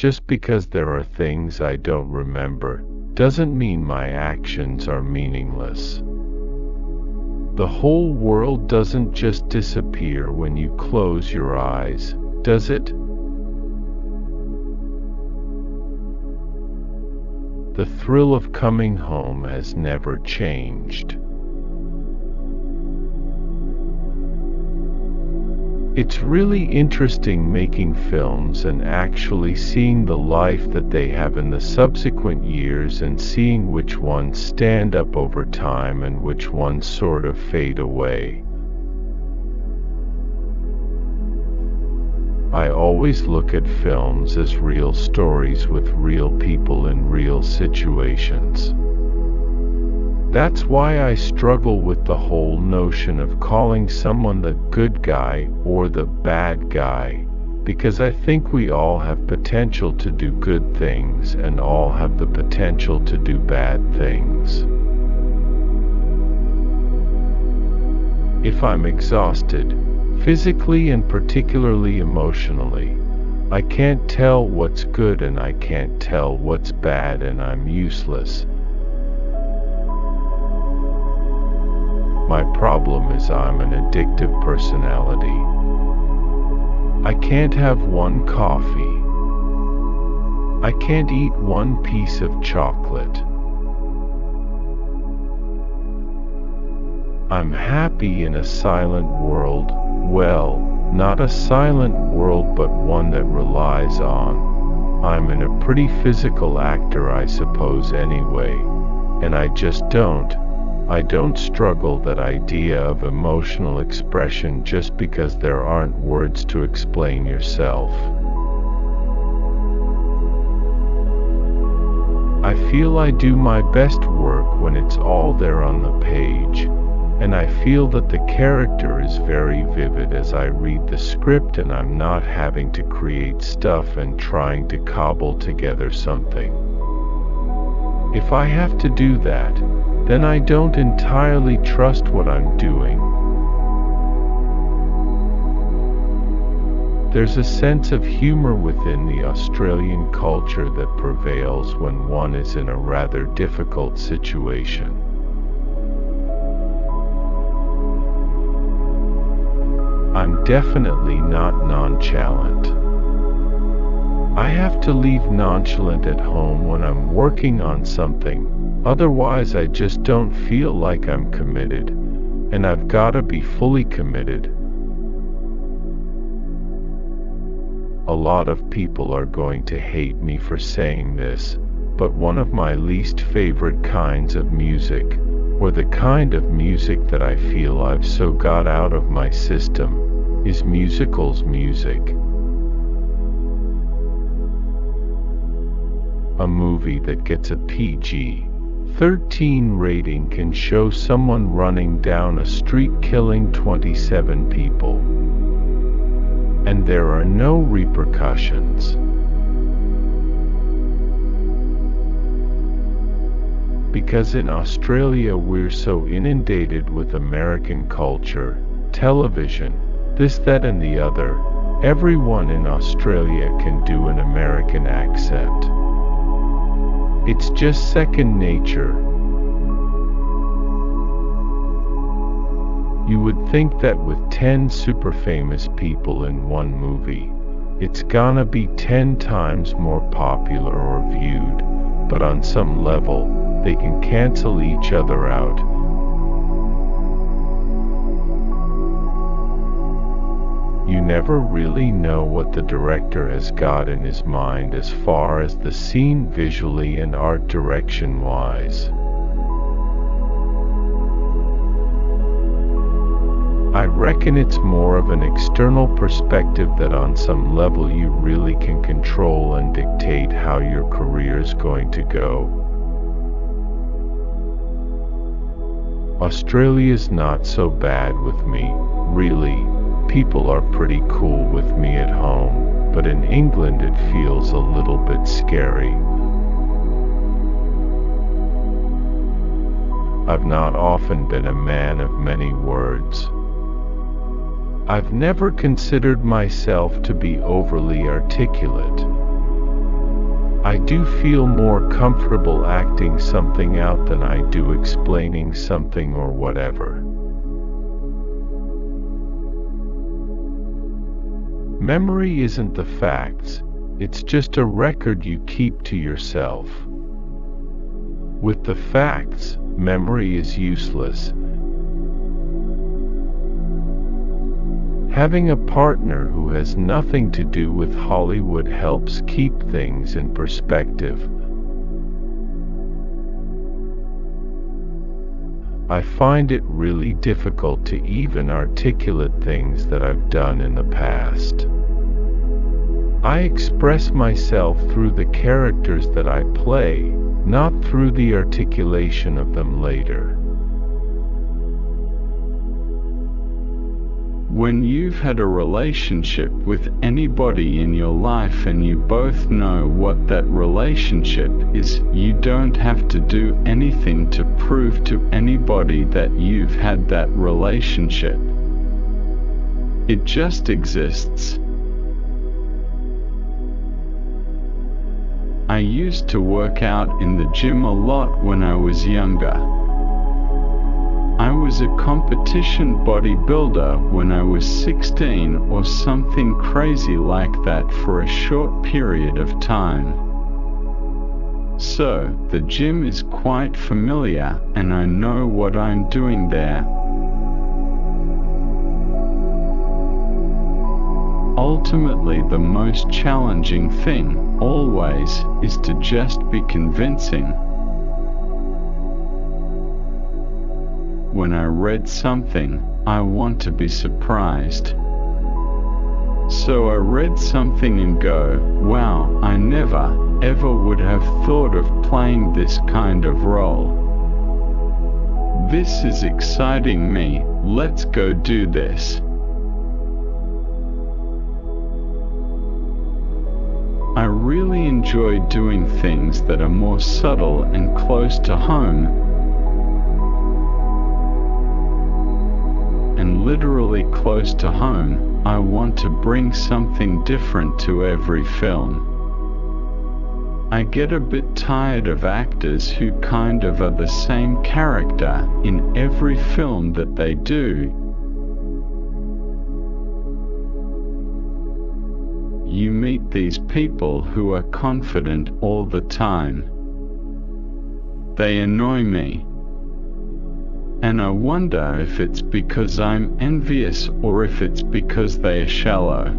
just because there are things I don't remember, doesn't mean my actions are meaningless. The whole world doesn't just disappear when you close your eyes, does it? The thrill of coming home has never changed. It's really interesting making films and actually seeing the life that they have in the subsequent years and seeing which ones stand up over time and which ones sort of fade away. I always look at films as real stories with real people in real situations. That's why I struggle with the whole notion of calling someone the good guy or the bad guy, because I think we all have potential to do good things and all have the potential to do bad things. If I'm exhausted, physically and particularly emotionally, I can't tell what's good and I can't tell what's bad and I'm useless. My problem is I'm an addictive personality. I can't have one coffee. I can't eat one piece of chocolate. I'm happy in a silent world. Well, not a silent world, but one that relies on. I'm in a pretty physical actor, I suppose, anyway, and I don't struggle that idea of emotional expression just because there aren't words to explain yourself. I feel I do my best work when it's all there on the page, and I feel that the character is very vivid as I read the script and I'm not having to create stuff and trying to cobble together something. If I have to do that, then I don't entirely trust what I'm doing. There's a sense of humor within the Australian culture that prevails when one is in a rather difficult situation. I'm definitely not nonchalant. I have to leave nonchalant at home when I'm working on something. Otherwise, I just don't feel like I'm committed, and I've got to be fully committed. A lot of people are going to hate me for saying this, but one of my least favorite kinds of music, or the kind of music that I feel I've so got out of my system, is musicals music. A movie that gets a PG-13 rating can show someone running down a street killing 27 people, and there are no repercussions. Because in Australia we're so inundated with American culture, television, this, that and the other, everyone in Australia can do an American accent. It's just second nature. You would think that with 10 super famous people in one movie, it's gonna be 10 times more popular or viewed, but on some level, they can cancel each other out. You never really know what the director has got in his mind as far as the scene visually and art direction wise. I reckon it's more of an external perspective that on some level you really can control and dictate how your career's going to go. Australia's not so bad with me, really. People are pretty cool with me at home, but in England it feels a little bit scary. I've not often been a man of many words. I've never considered myself to be overly articulate. I do feel more comfortable acting something out than I do explaining something or whatever. Memory isn't the facts, it's just a record you keep to yourself. With the facts, memory is useless. Having a partner who has nothing to do with Hollywood helps keep things in perspective. I find it really difficult to even articulate things that I've done in the past. I express myself through the characters that I play, not through the articulation of them later. When you've had a relationship with anybody in your life and you both know what that relationship is, you don't have to do anything to prove to anybody that you've had that relationship. It just exists. I used to work out in the gym a lot when I was younger. I was a competition bodybuilder when I was 16 or something crazy like that for a short period of time. So, the gym is quite familiar and I know what I'm doing there. Ultimately, the most challenging thing, always, is to just be convincing. When I read something, I want to be surprised. So I read something and go, wow, I never, ever would have thought of playing this kind of role. This is exciting me, let's go do this. I really enjoy doing things that are more subtle and close to home, and literally close to home. I want to bring something different to every film. I get a bit tired of actors who kind of are the same character in every film that they do. You meet these people who are confident all the time. They annoy me. And I wonder if it's because I'm envious or if it's because they are shallow.